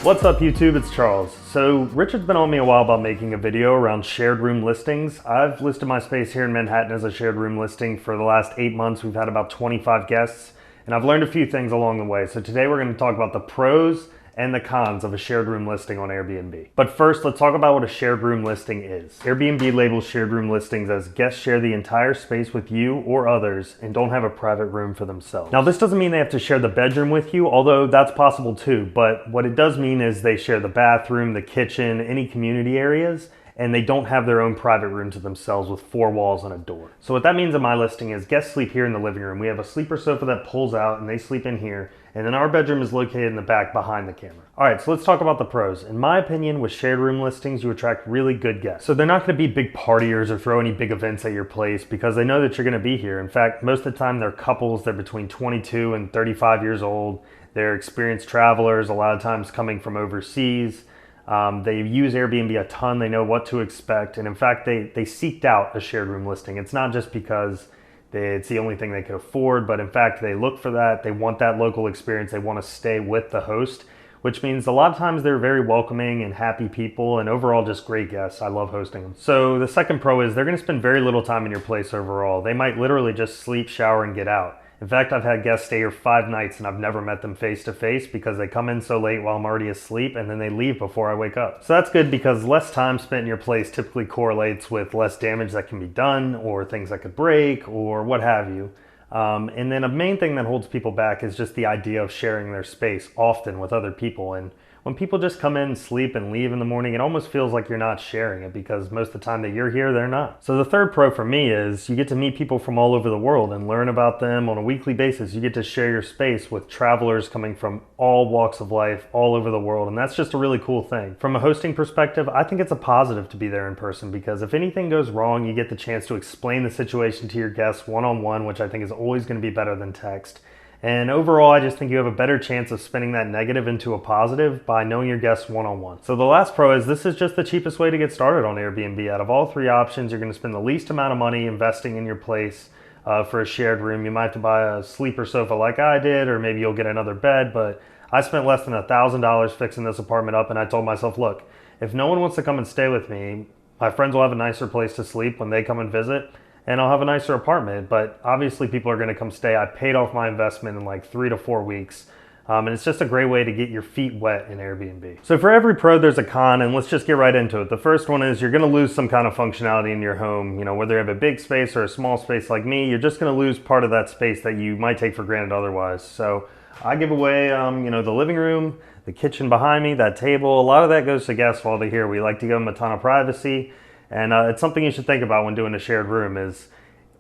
What's up YouTube, it's Charles. So Richard's been on me a while about making a video around shared room listings. I've listed my space here in Manhattan as a shared room listing for the last 8 months. We've had about 25 guests and I've learned a few things along the way. So today we're going to talk about the pros and the cons of a shared room listing on Airbnb. But first, let's talk about what a shared room listing is. Airbnb labels shared room listings as guests share the entire space with you or others and don't have a private room for themselves. Now, this doesn't mean they have to share the bedroom with you, although that's possible too. But what it does mean is they share the bathroom, the kitchen, any community areas, and they don't have their own private room to themselves with 4 walls and a door. So what that means in my listing is guests sleep here in the living room. We have a sleeper sofa that pulls out and they sleep in here. And then our bedroom is located in the back behind the camera. All right, so let's talk about the pros. In my opinion, with shared room listings, you attract really good guests. So they're not gonna be big partiers or throw any big events at your place because they know that you're gonna be here. In fact, most of the time they're couples, they're between 22 and 35 years old. They're experienced travelers, a lot of times coming from overseas. They use Airbnb a ton, they know what to expect. And in fact, they seeked out a shared room listing. It's not just because it's the only thing they could afford, but in fact, they look for that. They want that local experience. They want to stay with the host, which means a lot of times they're very welcoming and happy people and overall just great guests. I love hosting them. So the second pro is they're going to spend very little time in your place overall. They might literally just sleep, shower, and get out. In fact, I've had guests stay here 5 nights and I've never met them face to face because they come in so late while I'm already asleep and then they leave before I wake up. So that's good because less time spent in your place typically correlates with less damage that can be done or things that could break or what have you. And then a main thing that holds people back is just the idea of sharing their space often with other people. And when people just come in, sleep, and leave in the morning, it almost feels like you're not sharing it because most of the time that you're here, they're not. So the third pro for me is you get to meet people from all over the world and learn about them on a weekly basis. You get to share your space with travelers coming from all walks of life, all over the world, and that's just a really cool thing. From a hosting perspective, I think it's a positive to be there in person because if anything goes wrong, you get the chance to explain the situation to your guests one-on-one, which I think is always going to be better than text. And overall, I just think you have a better chance of spinning that negative into a positive by knowing your guests one-on-one. So the last pro is this is just the cheapest way to get started on Airbnb. Out of all 3 options, you're going to spend the least amount of money investing in your place for a shared room. You might have to buy a sleeper sofa like I did, or maybe you'll get another bed, but I spent less than $1,000 fixing this apartment up, and I told myself, look, if no one wants to come and stay with me, my friends will have a nicer place to sleep when they come and visit, and I'll have a nicer apartment, but obviously people are gonna come stay. I paid off my investment in like 3 to 4 weeks. And it's just a great way to get your feet wet in Airbnb. So for every pro, there's a con, and let's just get right into it. The first one is you're gonna lose some kind of functionality in your home. You know, whether you have a big space or a small space like me, you're just gonna lose part of that space that you might take for granted otherwise. So I give away, the living room, the kitchen behind me, that table. A lot of that goes to guests while they're here. We like to give them a ton of privacy. And it's something you should think about when doing a shared room is,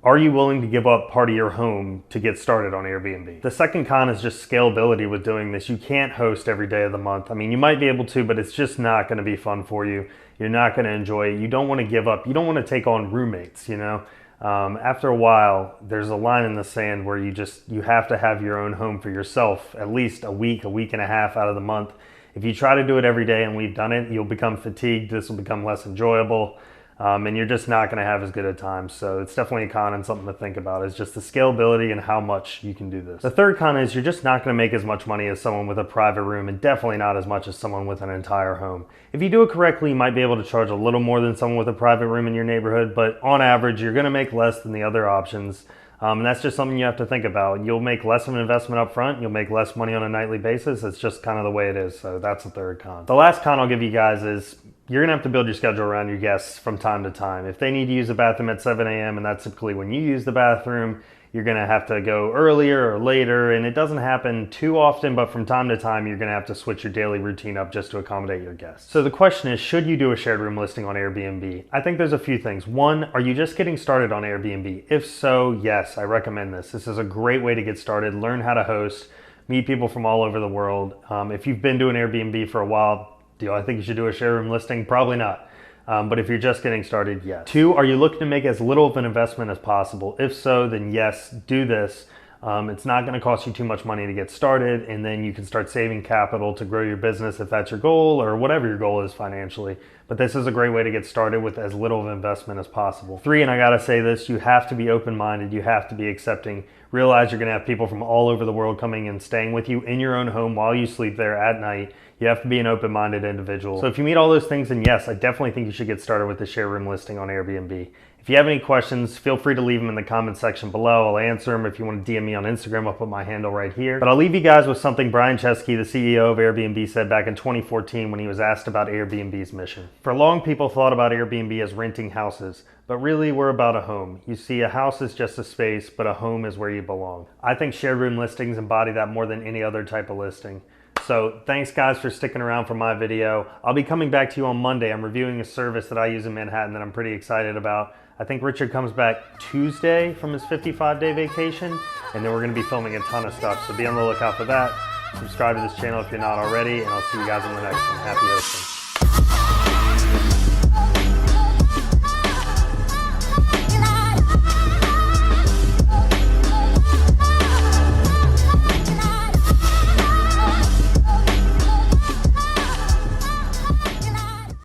are you willing to give up part of your home to get started on Airbnb? The second con is just scalability with doing this. You can't host every day of the month. I mean, you might be able to, but it's just not gonna be fun for you. You're not gonna enjoy it. You don't wanna give up. You don't wanna take on roommates, you know? After a while, there's a line in the sand where you have to have your own home for yourself, at least a week and a half out of the month. If you try to do it every day, and we've done it, you'll become fatigued. This will become less enjoyable. And you're just not going to have as good a time. So it's definitely a con and something to think about is just the scalability and how much you can do this. The third con is you're just not going to make as much money as someone with a private room and definitely not as much as someone with an entire home. If you do it correctly, you might be able to charge a little more than someone with a private room in your neighborhood, but on average, you're going to make less than the other options. And that's just something you have to think about. You'll make less of an investment up front. You'll make less money on a nightly basis. It's just kind of the way it is. So that's the third con. The last con I'll give you guys is you're gonna have to build your schedule around your guests from time to time. If they need to use the bathroom at 7 a.m. and that's typically when you use the bathroom, you're gonna have to go earlier or later, and it doesn't happen too often, but from time to time, you're gonna have to switch your daily routine up just to accommodate your guests. So the question is, should you do a shared room listing on Airbnb? I think there's a few things. One, are you just getting started on Airbnb? If so, yes, I recommend this. This is a great way to get started, learn how to host, meet people from all over the world. If you've been doing Airbnb for a while, do I think you should do a share room listing? Probably not. But if you're just getting started, yes. 2, are you looking to make as little of an investment as possible? If so, then yes, do this. It's not going to cost you too much money to get started, and then you can start saving capital to grow your business if that's your goal or whatever your goal is financially. But this is a great way to get started with as little of an investment as possible. 3, and I gotta say this, you have to be open-minded, you have to be accepting. Realize you're gonna have people from all over the world coming and staying with you in your own home while you sleep there at night. You have to be an open-minded individual. So if you meet all those things, then yes, I definitely think you should get started with the share room listing on Airbnb. If you have any questions, feel free to leave them in the comment section below. I'll answer them. If you want to DM me on Instagram, I'll put my handle right here. But I'll leave you guys with something Brian Chesky, the CEO of Airbnb, said back in 2014 when he was asked about Airbnb's mission. For long, people thought about Airbnb as renting houses, but really we're about a home. You see, a house is just a space, but a home is where you belong. I think shared room listings embody that more than any other type of listing. So thanks guys for sticking around for my video. I'll be coming back to you on Monday. I'm reviewing a service that I use in Manhattan that I'm pretty excited about. I think Richard comes back Tuesday from his 55-day vacation, and then we're gonna be filming a ton of stuff. So be on the lookout for that. Subscribe to this channel if you're not already, and I'll see you guys in the next one. Happy hosting.